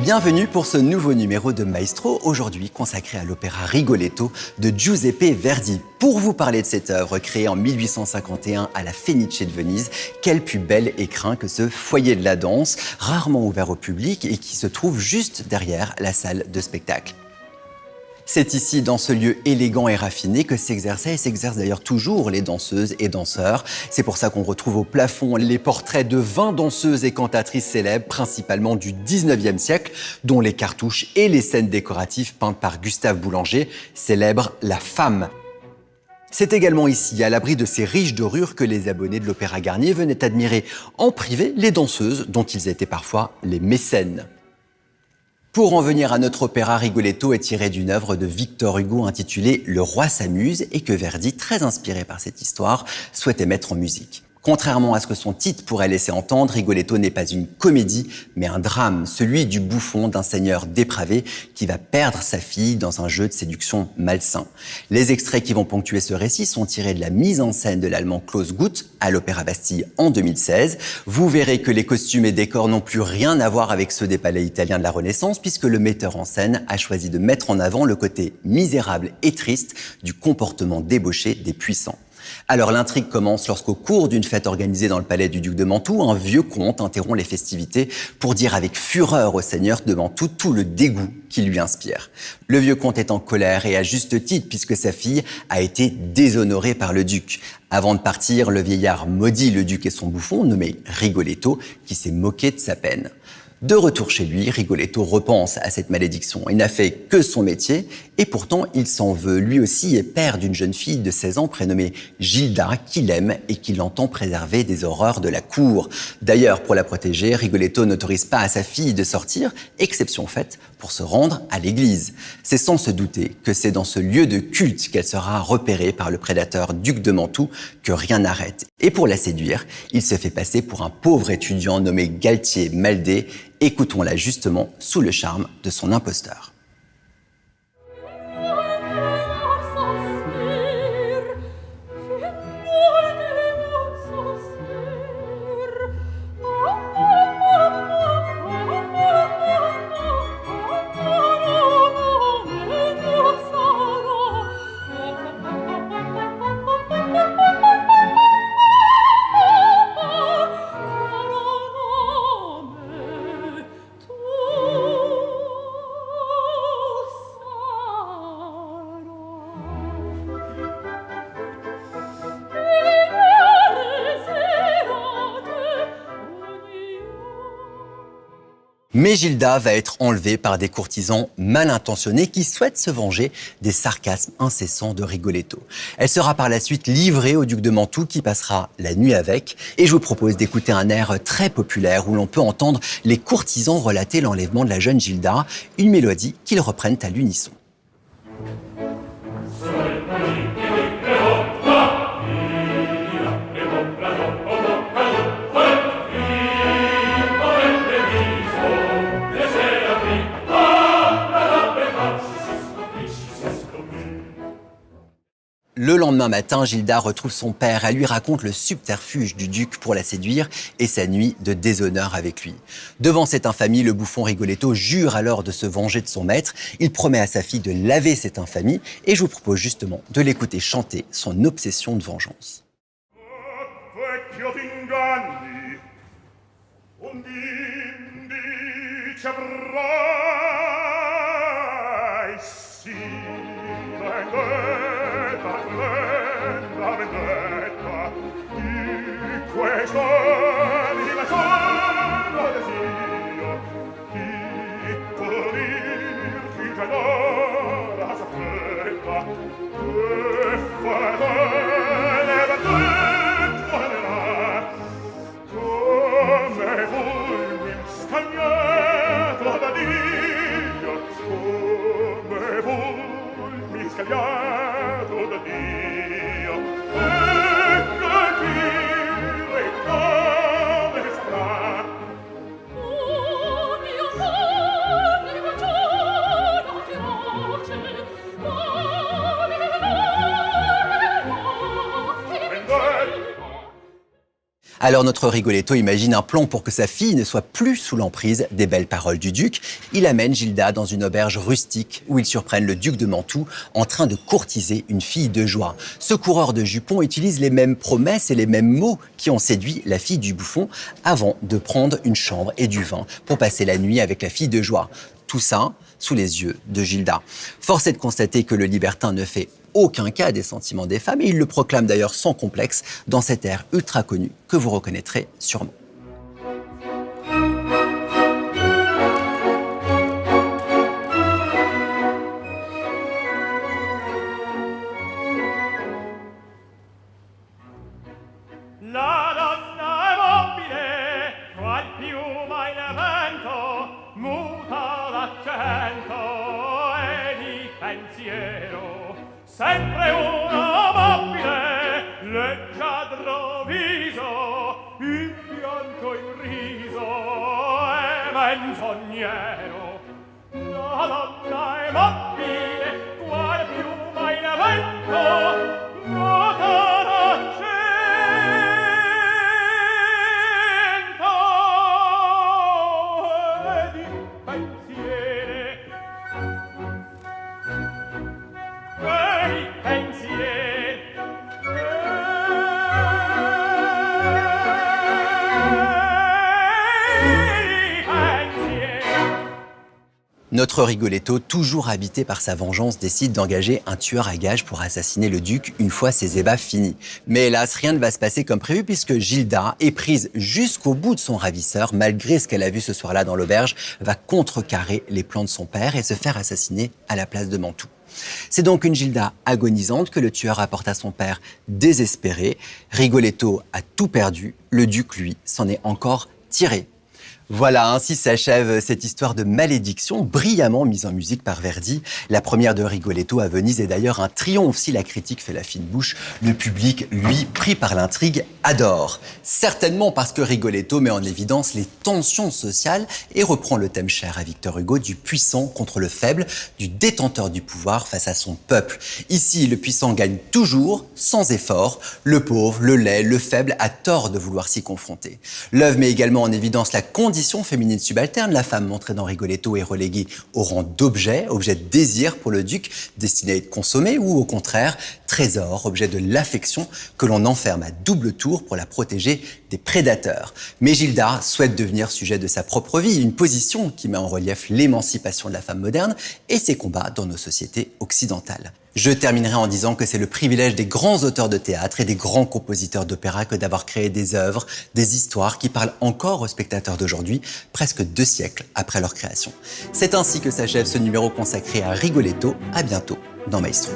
Bienvenue pour ce nouveau numéro de Maestro, aujourd'hui consacré à l'opéra Rigoletto de Giuseppe Verdi. Pour vous parler de cette œuvre créée en 1851 à la Fenice de Venise, quel plus bel écrin que ce foyer de la danse, rarement ouvert au public et qui se trouve juste derrière la salle de spectacle. C'est ici, dans ce lieu élégant et raffiné, que s'exerçaient et s'exercent d'ailleurs toujours les danseuses et danseurs. C'est pour ça qu'on retrouve au plafond les portraits de 20 danseuses et cantatrices célèbres, principalement du 19e siècle, dont les cartouches et les scènes décoratives peintes par Gustave Boulanger célèbrent la femme. C'est également ici, à l'abri de ces riches dorures, que les abonnés de l'Opéra Garnier venaient admirer en privé les danseuses, dont ils étaient parfois les mécènes. Pour en venir à notre opéra, Rigoletto est tiré d'une œuvre de Victor Hugo intitulée « Le roi s'amuse » et que Verdi, très inspiré par cette histoire, souhaitait mettre en musique. Contrairement à ce que son titre pourrait laisser entendre, Rigoletto n'est pas une comédie, mais un drame, celui du bouffon d'un seigneur dépravé qui va perdre sa fille dans un jeu de séduction malsain. Les extraits qui vont ponctuer ce récit sont tirés de la mise en scène de l'allemand Klaus Guth à l'Opéra Bastille en 2016. Vous verrez que les costumes et décors n'ont plus rien à voir avec ceux des palais italiens de la Renaissance, puisque le metteur en scène a choisi de mettre en avant le côté misérable et triste du comportement débauché des puissants. Alors l'intrigue commence lorsqu'au cours d'une fête organisée dans le palais du duc de Mantoue, un vieux comte interrompt les festivités pour dire avec fureur au seigneur de Mantoue tout le dégoût qu'il lui inspire. Le vieux comte est en colère et à juste titre puisque sa fille a été déshonorée par le duc. Avant de partir, le vieillard maudit le duc et son bouffon, nommé Rigoletto, qui s'est moqué de sa peine. De retour chez lui, Rigoletto repense à cette malédiction. Il n'a fait que son métier et pourtant il s'en veut. Lui aussi est père d'une jeune fille de 16 ans prénommée Gilda qu'il aime et qu'il entend préserver des horreurs de la cour. D'ailleurs, pour la protéger, Rigoletto n'autorise pas à sa fille de sortir, exception faite pour se rendre à l'église. C'est sans se douter que c'est dans ce lieu de culte qu'elle sera repérée par le prédateur duc de Mantoue que rien n'arrête. Et pour la séduire, il se fait passer pour un pauvre étudiant nommé Galtier Maldé. Écoutons-la justement sous le charme de son imposteur. Mais Gilda va être enlevée par des courtisans mal intentionnés qui souhaitent se venger des sarcasmes incessants de Rigoletto. Elle sera par la suite livrée au duc de Mantoue qui passera la nuit avec. Et je vous propose d'écouter un air très populaire où l'on peut entendre les courtisans relater l'enlèvement de la jeune Gilda, une mélodie qu'ils reprennent à l'unisson. Le lendemain matin, Gilda retrouve son père. Elle lui raconte le subterfuge du duc pour la séduire et sa nuit de déshonneur avec lui. Devant cette infamie, le bouffon Rigoletto jure alors de se venger de son maître. Il promet à sa fille de laver cette infamie et je vous propose justement de l'écouter chanter son obsession de vengeance. Scaglia Alors notre Rigoletto imagine un plan pour que sa fille ne soit plus sous l'emprise des belles paroles du duc. Il amène Gilda dans une auberge rustique où ils surprennent le duc de Mantoue en train de courtiser une fille de joie. Ce coureur de jupons utilise les mêmes promesses et les mêmes mots qui ont séduit la fille du bouffon avant de prendre une chambre et du vin pour passer la nuit avec la fille de joie. Tout ça sous les yeux de Gilda. Force est de constater que le libertin ne fait aucun cas des sentiments des femmes et il le proclame d'ailleurs sans complexe dans cet air ultra connu que vous reconnaîtrez sûrement. La donna è mobile, qual piuma in vento, muta d'accento e di pensiero. Sempre una mobile, leggiadro viso, il pianto in riso è menzognero. La donna è mobile, qual piuma in vento, muta d'accento e di pensiero. Notre Rigoletto, toujours habité par sa vengeance, décide d'engager un tueur à gages pour assassiner le duc une fois ses ébats finis. Mais hélas, rien ne va se passer comme prévu puisque Gilda, éprise jusqu'au bout de son ravisseur, malgré ce qu'elle a vu ce soir-là dans l'auberge, va contrecarrer les plans de son père et se faire assassiner à la place de Mantoue. C'est donc une Gilda agonisante que le tueur apporte à son père désespéré. Rigoletto a tout perdu, le duc, lui, s'en est encore tiré. Voilà, ainsi s'achève cette histoire de malédiction brillamment mise en musique par Verdi. La première de Rigoletto à Venise est d'ailleurs un triomphe. Si la critique fait la fine bouche, le public, lui, pris par l'intrigue, adore. Certainement parce que Rigoletto met en évidence les tensions sociales et reprend le thème cher à Victor Hugo du puissant contre le faible, du détenteur du pouvoir face à son peuple. Ici, le puissant gagne toujours, sans effort. Le pauvre, le laid, le faible a tort de vouloir s'y confronter. L'œuvre met également en évidence la condition féminine subalterne. La femme montrée dans Rigoletto est reléguée au rang d'objet, objet de désir pour le duc, destiné à être consommé, ou au contraire, trésor, objet de l'affection que l'on enferme à double tour pour la protéger des prédateurs. Mais Gilda souhaite devenir sujet de sa propre vie, une position qui met en relief l'émancipation de la femme moderne et ses combats dans nos sociétés occidentales. Je terminerai en disant que c'est le privilège des grands auteurs de théâtre et des grands compositeurs d'opéra que d'avoir créé des œuvres, des histoires qui parlent encore aux spectateurs d'aujourd'hui, presque 2 siècles après leur création. C'est ainsi que s'achève ce numéro consacré à Rigoletto. À bientôt dans Maestro.